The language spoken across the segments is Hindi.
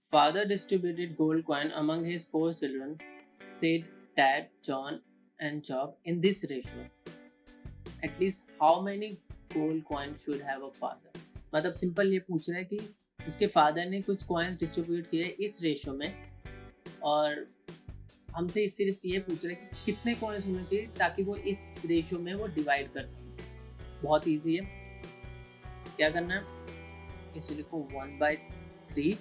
Father distributed gold coin among his 4 children, said Dad, John, and Job, in this ratio. At least how many gold coins should have a father? मतलब सिंपल ये पूछ रहा है कि उसके फादर ने कुछ कॉइन्स डिस्ट्रीब्यूट किए इस रेशो में, और हमसे सिर्फ ये पूछ रहा है कि कितने कॉइन्स होने चाहिए ताकि वो इस रेशो में वो डिवाइड कर सके। बहुत इजी है, क्या करना है, इसे लिखो 1/3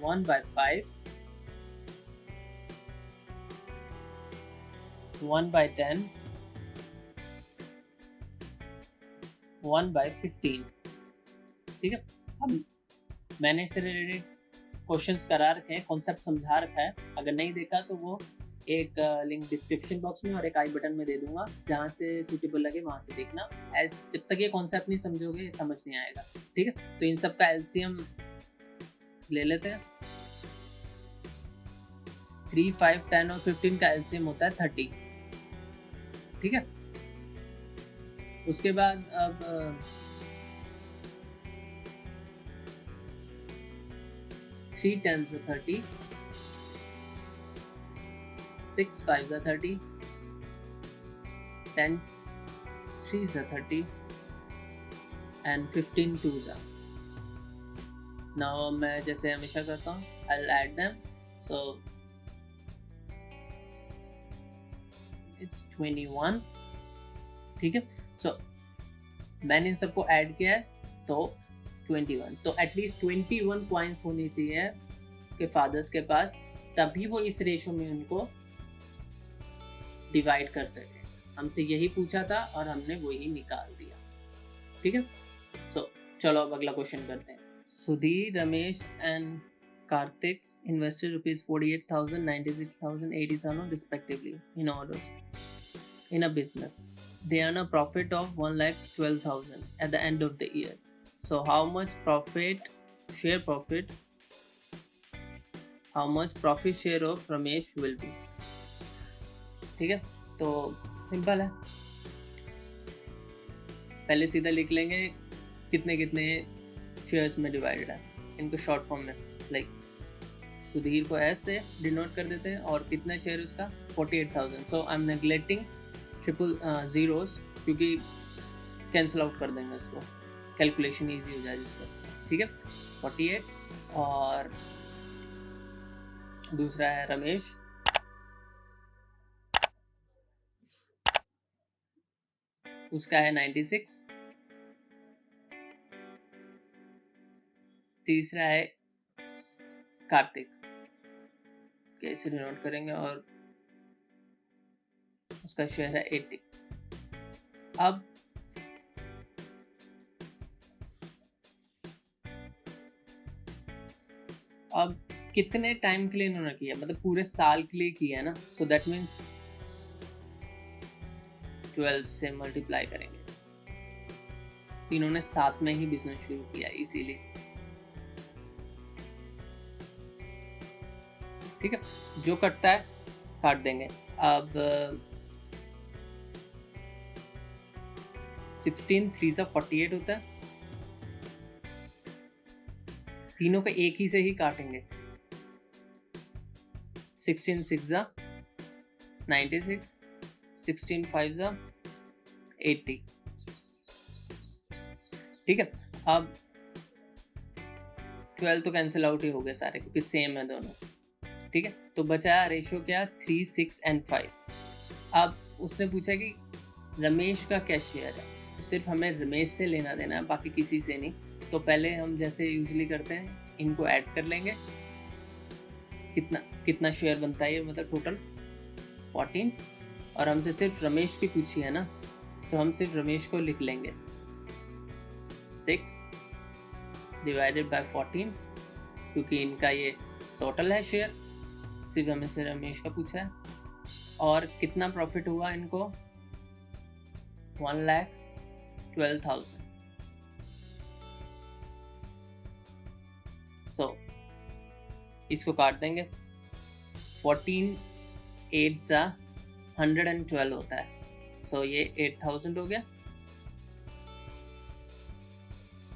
1/5 1/10 1/15। ठीक है, अब मैंने इससे रिलेटेड क्वेश्चंस करा रखे हैं, कॉन्सेप्ट समझा रखा है। अगर नहीं देखा तो वो एक लिंक डिस्क्रिप्शन बॉक्स में और एक आई बटन में दे दूंगा, जहाँ से सूटेबल लगे वहाँ से देखना। जब तक ये कॉन्सेप्ट नहीं समझोगे समझ नहीं आएगा। ठीक है, तो इन सब का एलसीएम ले लेते हैं। 3, 5, 10 और 15 का एलसीएम होता है 30। ठीक है, उसके बाद अब 3 10s are 30, 6 5s are 30, 10 3s are 30 and 15 2s are. Now मैं जैसे हमेशा करता हूँ, I'll add them. So it's 21. ठीक है, so मैंने इन सबको ऐड किया है तो 21, तो एटलीस्ट 21 कॉइन्स होनी चाहिए उसके फादर्स के पास, तभी वो इस रेशो में उनको डिवाइड कर सके। हमसे यही पूछा था और हमने वही निकाल दिया। ठीक है, सो चलो अब अगला क्वेश्चन करते हैं। Sudhir, Ramesh and Kartik invested ₹48,000, ₹96,000, ₹80,000 respectively in orders in a business. They earn a profit of $112,000 at the end of the year. So how much profit share of Ramesh will be? ठीक है, तो सिंपल है, पहले सीधा लिख लेंगे कितने कितने शेयर्स में डिवाइडेड है, इनको शॉर्ट फॉर्म में, लाइक सुधीर को एस से डिनोट कर देते हैं और कितना शेयर उसका 48,000। So I am neglecting triple zeros क्योंकि कैंसिल आउट कर देंगे उसको, कैलकुलेशन इजी हो जाए जिससे। ठीक है, 48 और दूसरा है रमेश, उसका है 96, तीसरा है कार्तिक, कैसे डिनोट करेंगे, और उसका शेयर है 80। अब कितने टाइम के लिए इन्होंने किया, मतलब पूरे साल के लिए किया है ना, सो दैट मीन्स 12 से मल्टीप्लाई करेंगे। इन्होंने साथ में ही बिजनेस शुरू किया इसीलिए। ठीक है, जो कटता है काट देंगे। अब 16 3 से 48 होता है, तीनों को एक ही से ही काटेंगे। 16 6 जा 96, 16 5 जा 80। ठीक है, अब 12 तो कैंसिल आउट ही हो गए सारे क्योंकि सेम है दोनों। ठीक है, तो बचा रेशियो क्या, 3 6 and 5। अब उसने पूछा कि रमेश का क्या शेयर है, तो सिर्फ हमें रमेश से लेना देना है, बाकी किसी से नहीं। तो पहले हम जैसे यूजुअली करते हैं, इनको ऐड कर लेंगे, कितना शेयर बनता है ये, मतलब टोटल 14, और हमसे सिर्फ रमेश की पूछी है ना, तो हम सिर्फ रमेश को लिख लेंगे 6 डिवाइडेड बाय 14, क्योंकि इनका ये टोटल है शेयर, सिर्फ हमें से रमेश का पूछा है। और कितना प्रॉफिट हुआ इनको, 1,12,000। सो इसको काट देंगे, 14 8 जा 112 होता है, सो ये 8,000 हो गया।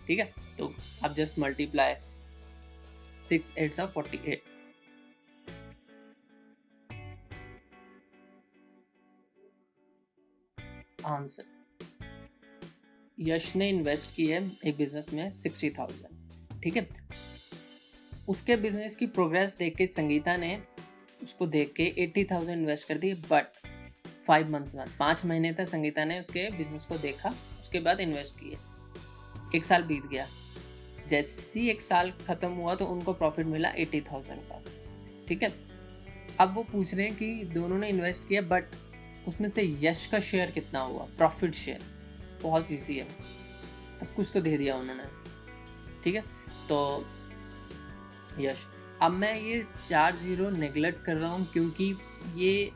ठीक है, तो अब जस्ट मल्टीप्लाई 6 8 48। आंसर, यश ने इन्वेस्ट की है एक बिजनेस में 60,000, ठीक है। उसके बिजनेस की प्रोग्रेस देख के संगीता ने उसको देख के 80,000 इन्वेस्ट कर दी, बट 5 मंथ्स बाद, 5 महीने तक संगीता ने उसके बिजनेस को देखा, उसके बाद इन्वेस्ट किए। 1 साल बीत गया, जैसे ही 1 साल खत्म हुआ तो उनको प्रॉफिट मिला 80,000 का, ठीक है। अब वो पूछ रहे हैं कि दोनों ने इन्वेस्ट किया, बट उसमें से यश का शेयर कितना हुआ, प्रॉफिट शेयर। बहुत ईजी है, सब कुछ तो दे दिया उन्होंने, ठीक है। तो यश, अब मैं ये 4 0 नेगलेक्ट कर रहा हूँ क्योंकि ये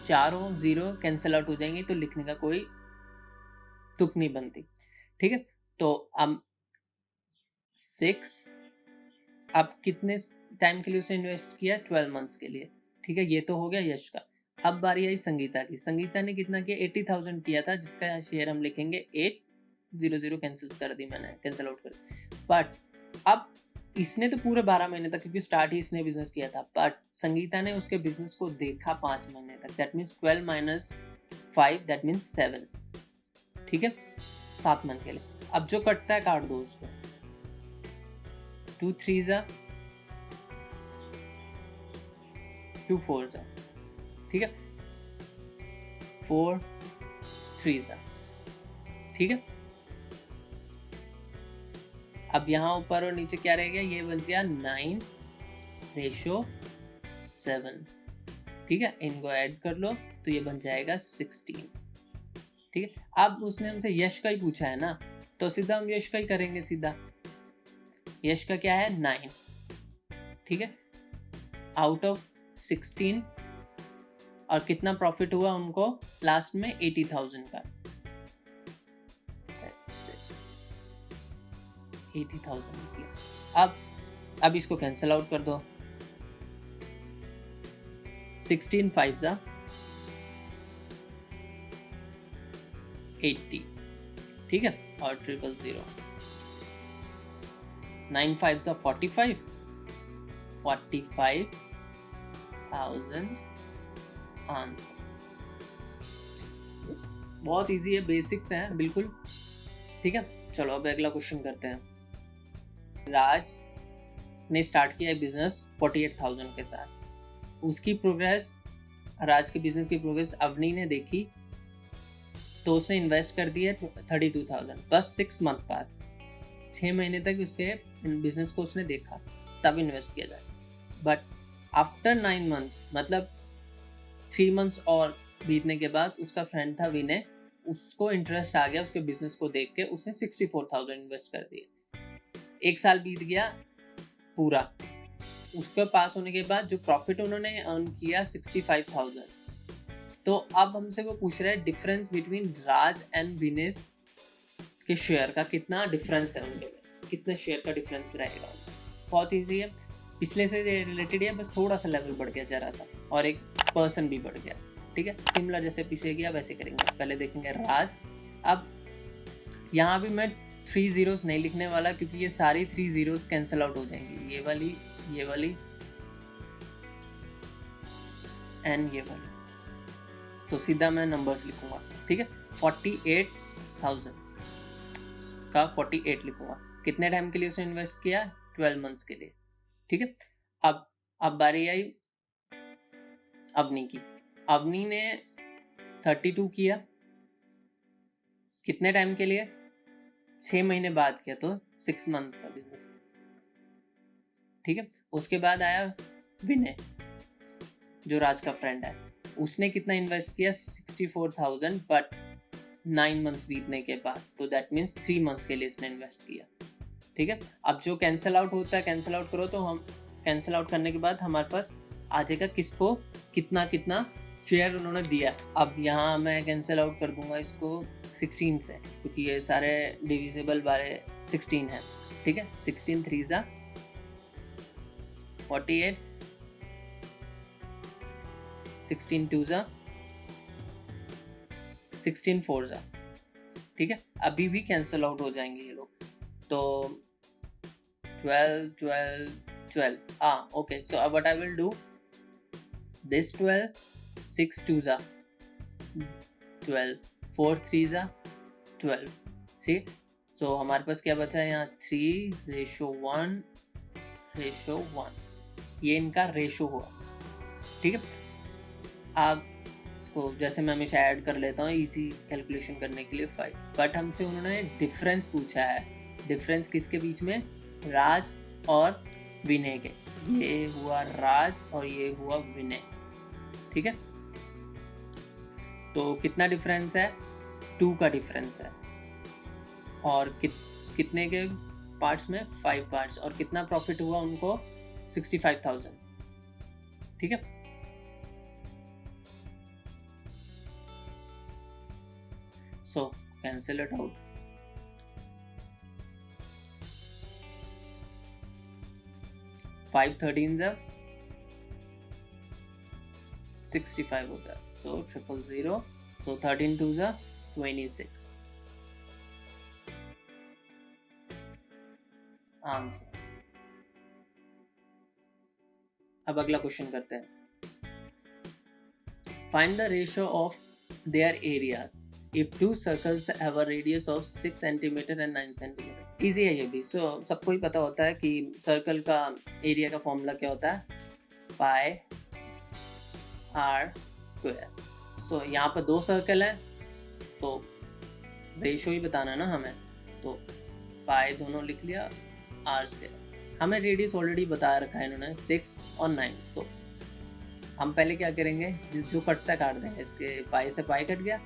चारों 0 कैंसिल आउट हो जाएंगे, तो लिखने का कोई तुक नहीं बनती, ठीक है। तो अब 6, अब कितने टाइम के लिए उसे इन्वेस्ट किया, 12 मंथ्स के लिए, ठीक है। ये तो हो गया यश का। अब बारी आई संगीता की। संगीता ने कितना किया, 80,000 किया था, जिसका शेयर हम लिखेंगे 8 0 कैंसिल कर दी मैंने, कैंसिल आउट कर दी। बट अब इसने तो पूरे 12 महीने तक, क्योंकि स्टार्ट ही इसने बिजनेस किया था, बट संगीता ने उसके बिजनेस को देखा 5 महीने तक, that means 12 minus 5, that means 7, ठीक है, 7 मंथ के लिए। अब जो कटता है काट दो उसको, 2 3 2 4, ठीक है, 4 3, ठीक है। अब यहाँ ऊपर और नीचे क्या रह गया, ये बन गया 9:7, ठीक है। इनको ऐड कर लो तो ये बन जाएगा 16, ठीक है। अब उसने हमसे यश का ही पूछा है ना, तो सीधा हम यश का ही करेंगे सीधा। यश का क्या है, 9, ठीक है, आउट ऑफ 16, और कितना प्रॉफिट हुआ उनको लास्ट में, 80,000 का, 80,000 किया। अब इसको कैंसिल आउट कर दो, 16 5 80, ठीक है, और 000, 9 5 45, 45,000 आंसर। बहुत इजी है, बेसिक्स हैं बिल्कुल, ठीक है। चलो अब अगला क्वेश्चन करते हैं। राज ने स्टार्ट किया बिजनेस 48,000 के साथ। उसकी प्रोग्रेस, राज के बिजनेस की प्रोग्रेस अवनी ने देखी, तो उसने इन्वेस्ट कर दिया 32,000, बस 6 मंथ बाद, 6 महीने तक उसके बिजनेस को उसने देखा, तब इन्वेस्ट किया जाए। बट आफ्टर 9 मंथ्स, मतलब 3 मंथ्स और बीतने के बाद, उसका फ्रेंड था विनय, उसको इंटरेस्ट आ गया उसके बिजनेस को देख के, उसने 64,000 इन्वेस्ट कर दिए। 1 साल बीत गया पूरा, उसके पास होने के बाद जो प्रॉफिट उन्होंने अर्न किया 65,000। तो अब हमसे वो पूछ रहा है difference between Raj and Vinesh के शेयर का कितना डिफरेंस है, उनके में कितने शेयर का डिफरेंस रहेगा। बहुत ईजी है, पिछले से रिलेटेड है, बस थोड़ा सा लेवल बढ़ गया जरा सा, और एक पर्सन भी बढ़ गया, ठीक है। सिमिलर जैसे पीछे गया वैसे करेंगे। पहले देखेंगे राज। अब यहाँ भी मैं 3 zeros नहीं लिखने वाला, क्योंकि ये सारी 3 zeros कैंसिल आउट हो जाएंगी, ये वाली एंड ये वाली, तो सीधा मैं नंबर्स लिखूंगा, ठीक है। 48,000 का 48 लिखूंगा। कितने टाइम के लिए उसने इन्वेस्ट किया, 12 मंथ्स के लिए, ठीक है। अब बारी आई अवनी की। अवनी ने 32 किया, कितने टाइम के लिए, 6 महीने बाद किया, तो 6 मंथ का बिजनेस, ठीक है। उसके बाद आया विनय, जो राज का फ्रेंड है, उसने कितना इन्वेस्ट किया, 64,000, बट 9 मंथ्स बीतने के बाद, तो दैट मीन्स 3 मंथ्स के लिए इसने इन्वेस्ट किया, ठीक है। अब जो कैंसिल आउट होता है, कैंसिल आउट करो, तो हम कैंसिल आउट करने के बाद हमारे पास आ जाएगा किसको कितना कितना शेयर उन्होंने दिया। अब यहाँ मैं कैंसिल आउट कर दूंगा इसको 16 से, क्योंकि ये सारे डिविजिबल वाले 16 हैं, ठीक है। 16 3 48, 16 2 16 4, ठीक है। अभी भी कैंसिल आउट हो जाएंगे ये लोग। तो 12 12 12 okay, so what I will do, this 12, 6 2s are 12, 4 3s are 12, see, so हमारे पास क्या बचा है यहाँ 3:1:1, ये इनका रेशो हुआ, ठीक है। आप इसको जैसे मैं हमेशा ऐड कर लेता हूँ इजी कैलकुलेशन करने के लिए 5, बट हमसे उन्होंने डिफरेंस पूछा है। डिफरेंस किसके बीच में? राज और विनय के। ये हुआ राज और ये हुआ विनय, ठीक है। तो कितना डिफरेंस है? 2 का डिफरेंस है, और कितने के पार्ट्स में? 5 पार्ट्स, और कितना प्रॉफिट हुआ उनको? 65,000, ठीक है। So cancel it out. Five 13s are 65 होता है, so 000, so 13 2s are 26. Answer. अब अगला क्वेश्चन करते हैं। Find the ratio of their areas if two circles have a radius of 6 cm and 9 cm. Easy है ये भी। So सबको ही पता होता है कि सर्कल का एरिया का फॉर्मूला क्या होता है? पाई आर स्क्वायर। सो यहाँ पर 2 सर्कल हैं, तो रेशो ही बताना है ना हमें, तो पाई दोनों लिख लिया, आर स्क्वायर। हमें रेडियस ऑलरेडी बता रखा है इन्होंने 6 और 9, तो हम पहले क्या करेंगे, जो कटता काट देंगे। इसके पाई से पाई कट गया,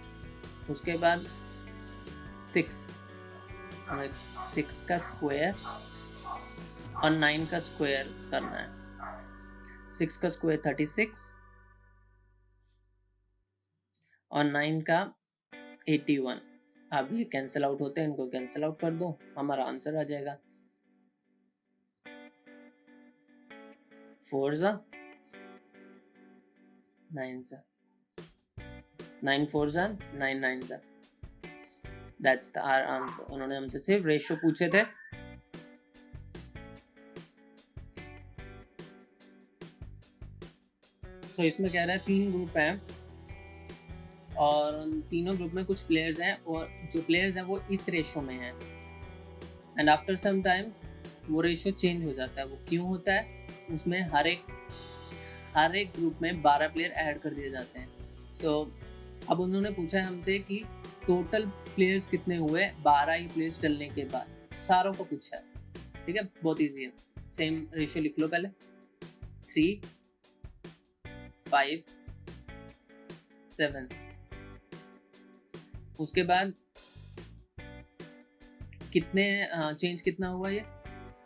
उसके बाद 6, हमें 6 का स्क्वायर और 9 का स्क्वायर करना है। 6 का स्क्वायर 36 और 9 का 81। अब ये कैंसिल आउट होते हैं, इनको कैंसिल आउट कर दो, हमारा आंसर आ जाएगा 4 9 9 4 9 9। That's the our answer. उन्होंने हमसे सिर्फ रेशियो पूछे थे। सो इसमें कह रहा है 3 ग्रुप हैं और उन तीनों ग्रुप में कुछ प्लेयर्स हैं, और जो प्लेयर्स हैं वो इस रेशियो में हैं, एंड आफ्टर सम टाइम्स वो रेशियो चेंज हो जाता है। वो क्यों होता है? उसमें हर एक ग्रुप में 12 प्लेयर ऐड कर दिए जाते हैं। सो अब उन्होंने पूछा है हमसे कि टोटल प्लेयर्स कितने हुए 12 ही प्लेयर्स डलने के बाद, सारों को पूछा है, ठीक है। बहुत इजी है, सेम रेशियो लिख लो पहले, 3 5 7। उसके बाद कितने चेंज कितना हुआ? ये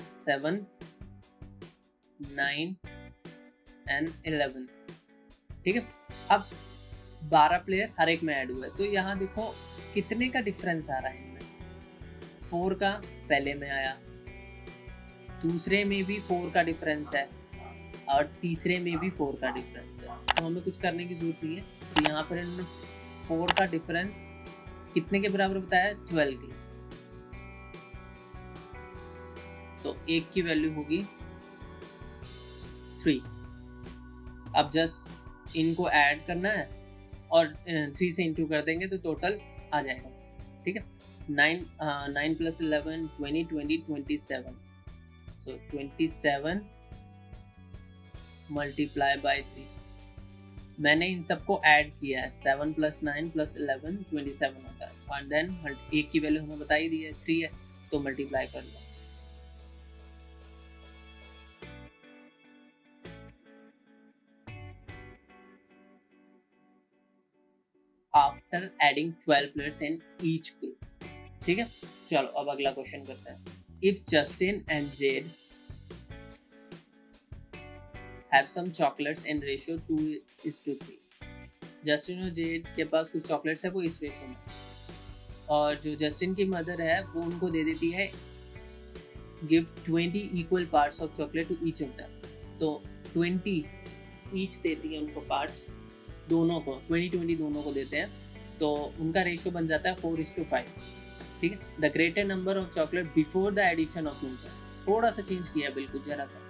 7 9 एंड 11, ठीक है। अब 12 प्लेयर हर एक में ऐड हुए, तो यहाँ देखो कितने का डिफरेंस आ रहा है इनमें। 4 का पहले में आया, दूसरे में भी 4 का डिफरेंस है, और तीसरे में भी 4 का डिफरेंस है। तो हमें कुछ करने की जरूरत नहीं है। तो यहाँ पर इन्होंने 4 का डिफरेंस कितने के बराबर बताया? 12 के। तो 1 की वैल्यू होगी 3। अब जस्ट इनको ऐड करना है और 3 से इंटू कर देंगे तो टोटल आ जाएगा, ठीक है। 9 + 11 20 20 27। सो 27 मल्टीप्लाई बाय 3। मैंने इन सबको ऐड किया है, 7 + 9 + 11 27 होता है, और देन 1 की वैल्यू हमें बताई दी है 3 है, तो मल्टीप्लाई कर लो। After adding 12 players in each group, ठीक है। चलो अब अगला क्वेश्चन करते हैं। If Justin and Jade have some chocolates in ratio 2:3। Justin और जेड के पास कुछ चॉकलेट्स है, वो इस रेशियो में, और जो जस्टिन की मदर है वो उनको दे देती है give 20 equal parts of chocolate to each of them. तो 20 ईच देती है उनको पार्ट्स, दोनों को 20 दोनों को देते हैं, तो उनका रेशियो बन जाता है 4:5। ठीक है। The greater number of chocolate before the addition of Newton, थोड़ा सा चेंज किया बिल्कुल जरा सा,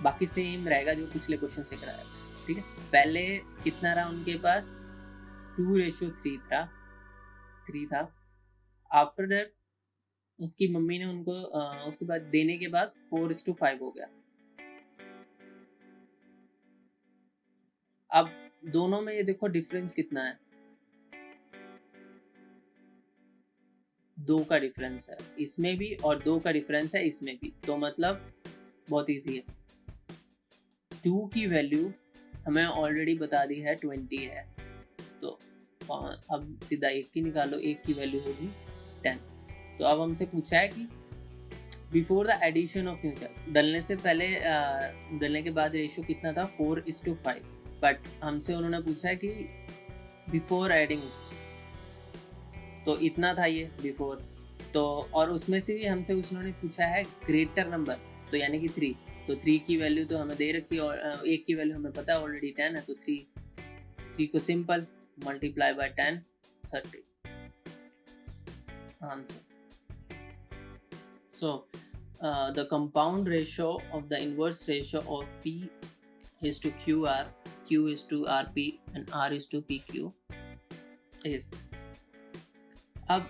बाकी सेम रहेगा जो पिछले क्वेश्चन से कराया। ठीक है, पहले कितना रहा उनके पास 2:3 था। आफ्टर दैट उसकी मम्मी ने उनको उसके बाद देने के बाद 4:5 हो गया। अब दोनों में ये देखो डिफरेंस कितना है, 2 का डिफरेंस है इसमें भी और 2 का डिफरेंस है इसमें भी, तो मतलब बहुत इजी है। 2 की वैल्यू हमें ऑलरेडी बता दी है 20 है, तो अब सीधा 1 की निकालो, 1 की वैल्यू होगी 10। तो अब हमसे पूछा है कि before the addition of Newton, डलने से पहले डलने के बाद रेशियो कितना था 4:5, बट हमसे उन्होंने पूछा है कि बिफोर एडिंग, तो इतना था ये बिफोर, तो और उसमें से भी हमसे उन्होंने पूछा है ग्रेटर नंबर, तो यानी कि 3, तो 3 की वैल्यू तो हमें दे रखी है और 1 की वैल्यू हमें पता है ऑलरेडी 10 है, तो 3 को simple multiply by 10, 30 answer. So the compound ratio of the inverse ratio of P is to QR, Q is to RP and R is to PQ is। अब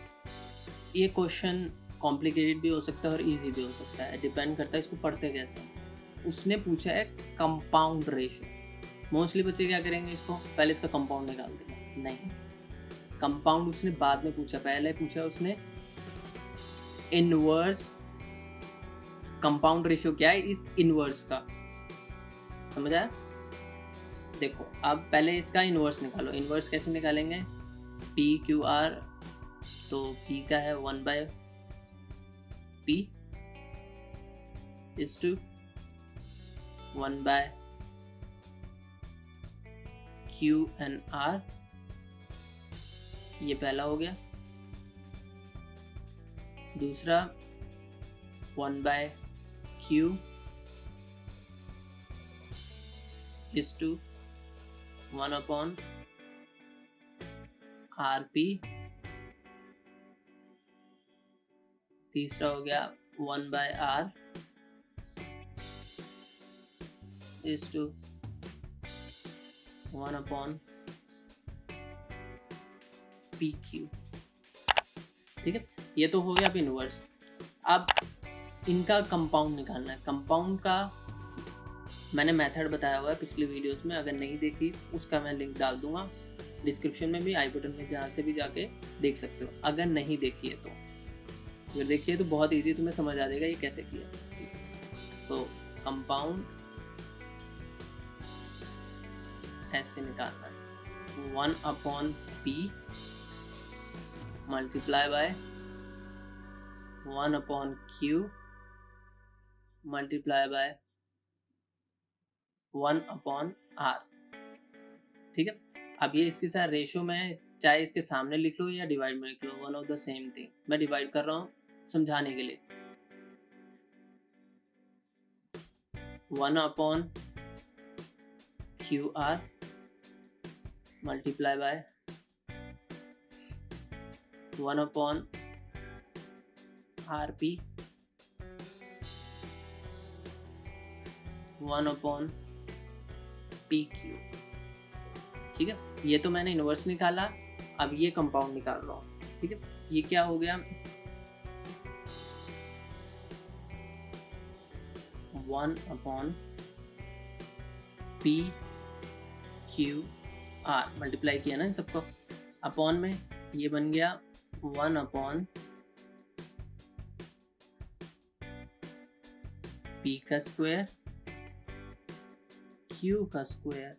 ये क्वेश्चन कॉम्प्लिकेटेड भी हो सकता है और इजी भी हो सकता है, डिपेंड करता है इसको पढ़ते कैसे। उसने पूछा है कंपाउंड रेशियो, मोस्टली बच्चे क्या करेंगे, इसको पहले इसका कंपाउंड निकाल देंगे, नहीं, कंपाउंड उसने बाद में पूछा, पहले पूछा उसने इनवर्स कंपाउंड रेशियो क्या है इस इनवर्स का, समझ आया। देखो अब पहले इसका इनवर्स निकालो, इनवर्स कैसे निकालेंगे, पी क्यू आर, तो पी का है 1/p is to 1/q and r, ये पहला हो गया। दूसरा 1/q is to 1/rp। तीसरा हो गया 1/r is to 1/pq। ठीक है, ये तो हो गया अब इनवर्स। अब इनका कंपाउंड निकालना है। कंपाउंड का मैंने मेथड बताया हुआ है पिछली वीडियोस में, अगर नहीं देखी उसका मैं लिंक डाल दूंगा डिस्क्रिप्शन में भी, आई बटन में, जहाँ से भी जाके देख सकते हो। अगर नहीं देखी है तो, अगर देखिए तो बहुत इजी तुम्हें समझ आ जाएगा ये कैसे किया। तो कंपाउंड ऐसे निकालना है, 1/p multiply by 1/q multiply by 1/r। ठीक है, अब ये इसके साथ रेशियो में, चाहे इसके सामने लिख लो या डिवाइड में लिख लो, one of the same thing. मैं डिवाइड कर रहा हूँ समझाने के लिए। 1/QR multiply by 1/RP 1/PQ। ठीक है, ये तो मैंने इनवर्स निकाला, अब ये कंपाउंड निकाल रहा हूँ। ठीक है, ये क्या हो गया, 1/PQR मल्टीप्लाई किया ना इन सबको, अपॉन में ये बन गया 1/P का स्क्वायर Q का स्क्वायर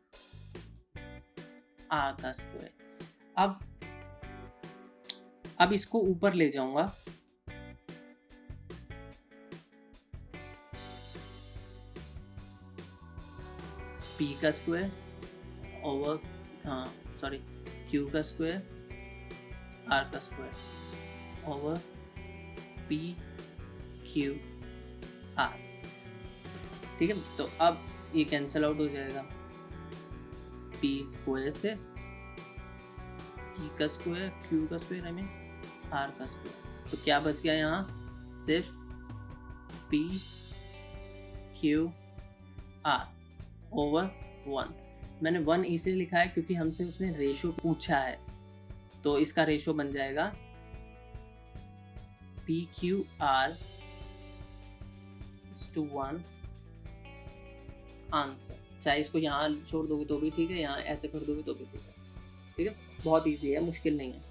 R का स्क्वायर। अब इसको ऊपर ले जाऊंगा, P का स्क्वायर ओवर Q का स्क्वायर R का स्क्वायर ओवर PQR। ठीक है, तो अब ये कैंसिल आउट हो जाएगा, P स्क्वायर से P का स्क्वायर, Q का स्क्वायर, I mean R का स्क्वायर तो क्या बच गया यहाँ, सिर्फ पी क्यू आर ओवर 1। मैंने 1 इसलिए लिखा है क्योंकि हमसे उसने रेशो पूछा है, तो इसका रेशो बन जाएगा P Q R to 1 answer. चाहे इसको यहाँ छोड़ दोगे तो भी ठीक है, यहाँ ऐसे कर दोगे तो भी ठीक है। ठीक है, बहुत ईजी है, मुश्किल नहीं है।